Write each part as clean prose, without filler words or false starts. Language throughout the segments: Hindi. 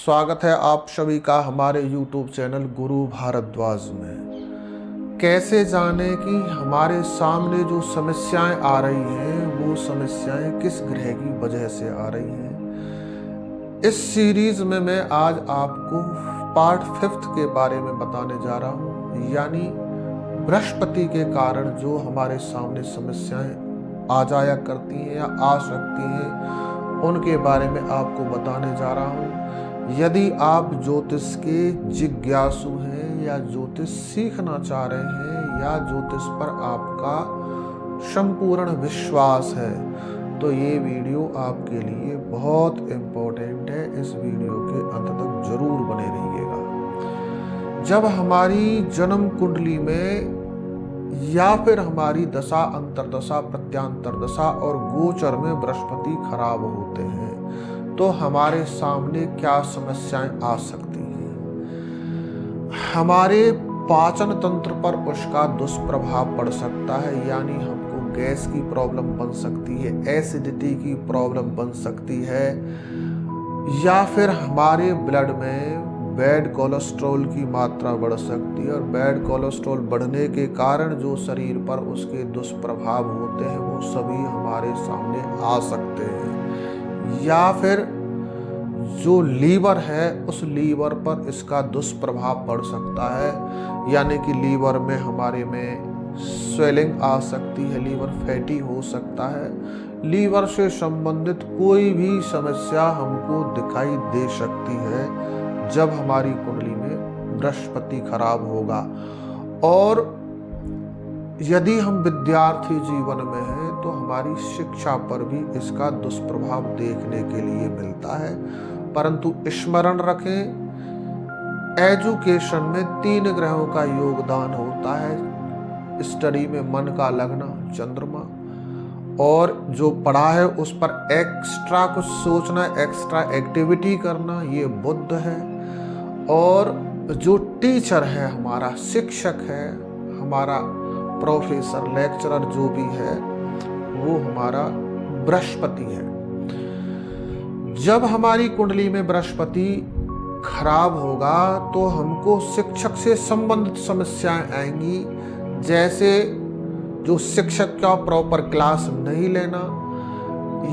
स्वागत है आप सभी का हमारे YouTube चैनल गुरु भारद्वाज में। कैसे जाने कि हमारे सामने जो समस्याएं आ रही हैं वो समस्याएं किस ग्रह की वजह से आ रही हैं। इस सीरीज में मैं आज आपको पार्ट 5 के बारे में बताने जा रहा हूँ, यानी बृहस्पति के कारण जो हमारे सामने समस्याएं आ जाया करती हैं या आ सकती हैं, उनके बारे में आपको बताने जा रहा हूँ। यदि आप ज्योतिष के जिज्ञासु हैं या ज्योतिष सीखना चाह रहे हैं या ज्योतिष पर आपका संपूर्ण विश्वास है तो ये वीडियो आपके लिए बहुत इम्पोर्टेंट है। इस वीडियो के अंत तक जरूर बने रहिएगा। जब हमारी जन्म कुंडली में या फिर हमारी दशा, अंतरदशा, प्रत्यांतर दशा और गोचर में बृहस्पति खराब होते हैं तो हमारे सामने क्या समस्याएं आ सकती हैं। हमारे पाचन तंत्र पर उसका दुष्प्रभाव पड़ सकता है, यानी हमको गैस की प्रॉब्लम बन सकती है, एसिडिटी की प्रॉब्लम बन सकती है, या फिर हमारे ब्लड में बैड कोलेस्ट्रॉल की मात्रा बढ़ सकती है और बैड कोलेस्ट्रॉल बढ़ने के कारण जो शरीर पर उसके दुष्प्रभाव होते हैं वो सभी हमारे सामने आ सकते हैं। या फिर जो लीवर है उस लीवर पर इसका दुष्प्रभाव पड़ सकता है, यानी कि लीवर में हमारे में स्वेलिंग आ सकती है, लीवर फैटी हो सकता है। लीवर से संबंधित कोई भी समस्या हमको दिखाई दे सकती है जब हमारी कुंडली में बृहस्पति खराब होगा। और यदि हम विद्यार्थी जीवन में हैं तो हमारी शिक्षा पर भी इसका दुष्प्रभाव देखने के लिए मिलता है। परंतु स्मरण रखें, एजुकेशन में 3 ग्रहों का योगदान होता है। स्टडी में मन का लगना चंद्रमा, और जो पढ़ा है उस पर एक्स्ट्रा कुछ सोचना, एक्स्ट्रा एक्टिविटी करना ये बुध है। और जो टीचर है, हमारा शिक्षक है, हमारा प्रोफेसर, लेक्चरर जो भी है वो हमारा बृहस्पति है। जब हमारी कुंडली में बृहस्पति खराब होगा तो हमको शिक्षक से संबंधित समस्याएं आएंगी, जैसे जो शिक्षक का प्रॉपर क्लास नहीं लेना,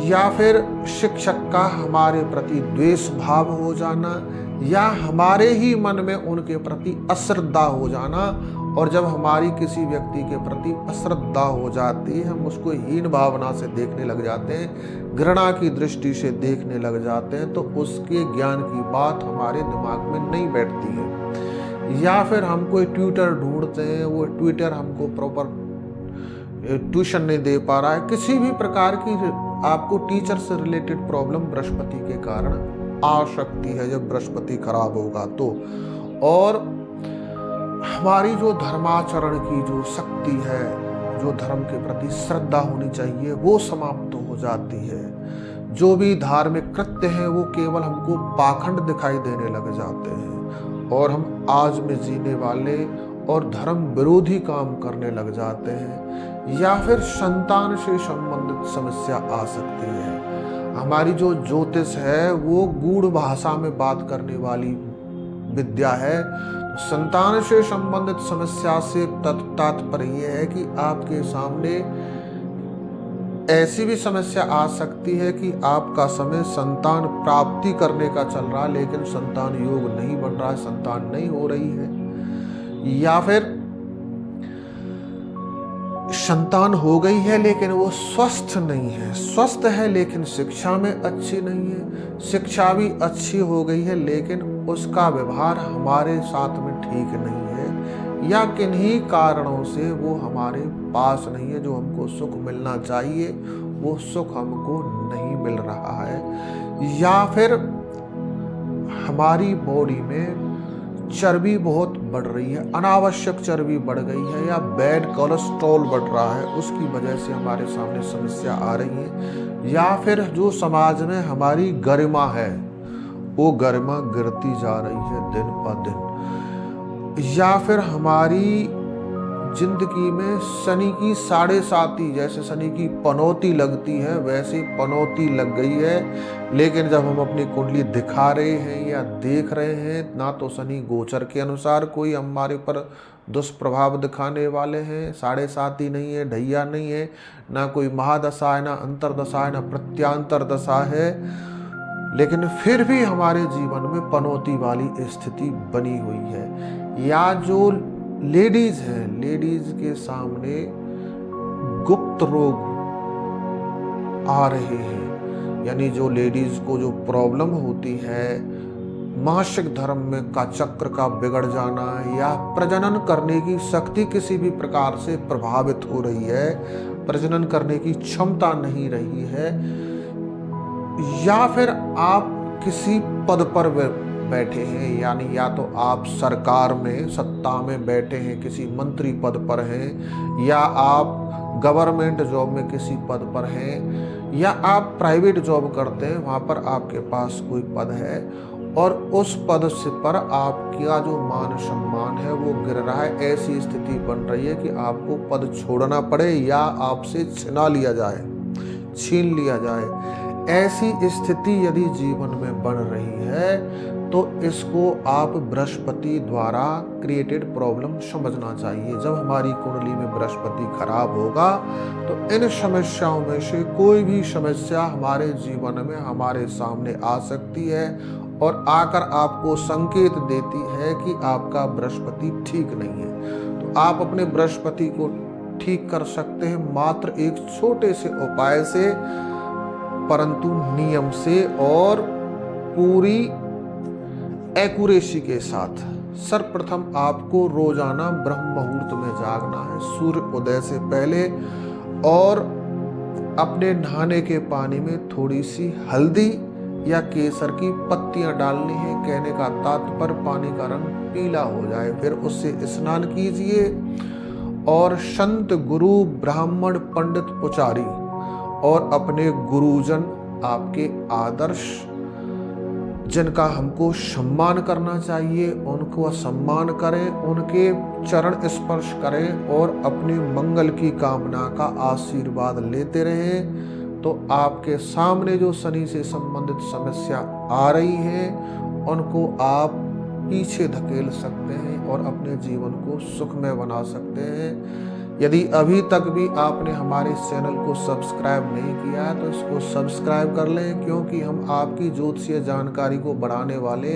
या फिर शिक्षक का हमारे प्रति द्वेष भाव हो जाना, या हमारे ही मन में उनके प्रति अश्रद्धा हो जाना। और जब हमारी किसी व्यक्ति के प्रति अश्रद्धा हो जाती है, हम उसको हीन भावना से देखने लग जाते हैं, घृणा की दृष्टि से देखने लग जाते हैं, तो उसके ज्ञान की बात हमारे दिमाग में नहीं बैठती है। या फिर हम कोई ट्यूटर ढूंढते हैं, वो ट्यूटर हमको प्रॉपर ट्यूशन नहीं दे पा रहा है, किसी भी प्रकार की आपको टीचर से रिलेटेड प्रॉब्लम बृहस्पति के कारण आ सकती है जब बृहस्पति खराब होगा तो। और हमारी जो धर्माचरण की जो शक्ति है, जो धर्म के प्रति श्रद्धा होनी चाहिए, वो समाप्त हो जाती है। जो भी धार्मिक कृत्य हैं वो केवल हमको पाखंड दिखाई देने लग जाते हैं और हम आज में जीने वाले और धर्म विरोधी काम करने लग जाते हैं। या फिर संतान से संबंधित समस्या आ सकती है। हमारी जो ज्योतिष है वो गूढ़ भाषा में बात करने वाली विद्या है। संतान से संबंधित समस्या से तात्पर्य यह है कि आपके सामने ऐसी भी समस्या आ सकती है कि आपका समय संतान प्राप्ति करने का चल रहा है लेकिन संतान योग नहीं बन रहा है, संतान नहीं हो रही है। या फिर संतान हो गई है लेकिन वो स्वस्थ नहीं है, स्वस्थ है लेकिन शिक्षा में अच्छी नहीं है, शिक्षा भी अच्छी हो गई है लेकिन उसका व्यवहार हमारे साथ में ठीक नहीं है, या किन्हीं कारणों से वो हमारे पास नहीं है। जो हमको सुख मिलना चाहिए वो सुख हमको नहीं मिल रहा है। या फिर हमारी बॉडी में चर्बी बहुत बढ़ रही है, अनावश्यक चर्बी बढ़ गई है, या बैड कोलेस्ट्रॉल बढ़ रहा है, उसकी वजह से हमारे सामने समस्या आ रही है। या फिर जो समाज में हमारी गरिमा है वो गरिमा गिरती जा रही है दिन ब दिन। या फिर हमारी जिंदगी में शनि की 7.5 जैसे शनि की पनौती लगती है वैसे पनौती लग गई है। लेकिन जब हम अपनी कुंडली दिखा रहे हैं या देख रहे हैं, ना तो शनि गोचर के अनुसार कोई हमारे पर दुष्प्रभाव दिखाने वाले हैं, 7.5 नहीं है, ढैया नहीं है, ना कोई महादशा है, ना अंतरदशा है, ना प्रत्यांतर दशा है, लेकिन फिर भी हमारे जीवन में पनौती वाली स्थिति बनी हुई है। या जो लेडीज हैं, लेडीज के सामने गुप्त रोग आ रहे हैं, यानी जो लेडीज को जो प्रॉब्लम होती है, मासिक धर्म में का चक्र का बिगड़ जाना या प्रजनन करने की शक्ति किसी भी प्रकार से प्रभावित हो रही है, प्रजनन करने की क्षमता नहीं रही है, या फिर आप किसी पद पर बैठे हैं, यानी या तो आप सरकार में सत्ता में बैठे हैं, किसी मंत्री पद पर हैं, या आप गवर्नमेंट जॉब में किसी पद पर हैं, या आप प्राइवेट जॉब करते हैं, वहाँ पर आपके पास कोई पद है और उस पद से पर आपका जो मान सम्मान है वो गिर रहा है। ऐसी स्थिति बन रही है कि आपको पद छोड़ना पड़े या आपसे छिना लिया जाए, छीन लिया जाए। ऐसी स्थिति यदि जीवन में बन रही है तो इसको आप बृहस्पति द्वारा क्रिएटेड प्रॉब्लम समझना चाहिए। जब हमारी कुंडली में बृहस्पति खराब होगा तो इन समस्याओं में से कोई भी समस्या हमारे जीवन में हमारे सामने आ सकती है और आकर आपको संकेत देती है कि आपका बृहस्पति ठीक नहीं है। तो आप अपने बृहस्पति को ठीक कर सकते हैं मात्र एक छोटे से उपाय से, परंतु नियम से और पूरी एक्यूरेसी के साथ। सर्वप्रथम आपको रोजाना ब्रह्म मुहूर्त में जागना है, सूर्य उदय से पहले, और अपने नहाने के पानी में थोड़ी सी हल्दी या केसर की पत्तियां डालनी है। कहने का तात्पर्य पानी का रंग पीला हो जाए, फिर उससे स्नान कीजिए और संत गुरु ब्राह्मण पंडित पुजारी और अपने गुरुजन, आपके आदर्श जिनका हमको सम्मान करना चाहिए, उनको सम्मान करें, उनके चरण स्पर्श करें और अपने मंगल की कामना का आशीर्वाद लेते रहें। तो आपके सामने जो शनि से संबंधित समस्या आ रही है उनको आप पीछे धकेल सकते हैं और अपने जीवन को सुखमय बना सकते हैं। यदि अभी तक भी आपने हमारे चैनल को सब्सक्राइब नहीं किया है तो इसको सब्सक्राइब कर लें, क्योंकि हम आपकी ज्योतिषीय जानकारी को बढ़ाने वाले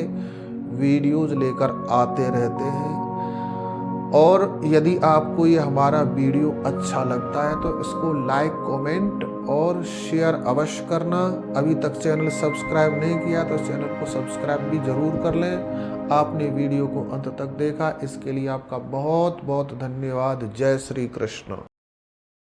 वीडियोज लेकर आते रहते हैं। और यदि आपको ये हमारा वीडियो अच्छा लगता है तो इसको लाइक, कमेंट और शेयर अवश्य करना। अभी तक चैनल सब्सक्राइब नहीं किया तो चैनल को सब्सक्राइब भी जरूर कर लें। आपने वीडियो को अंत तक देखा, इसके लिए आपका बहुत बहुत धन्यवाद। जय श्री कृष्ण।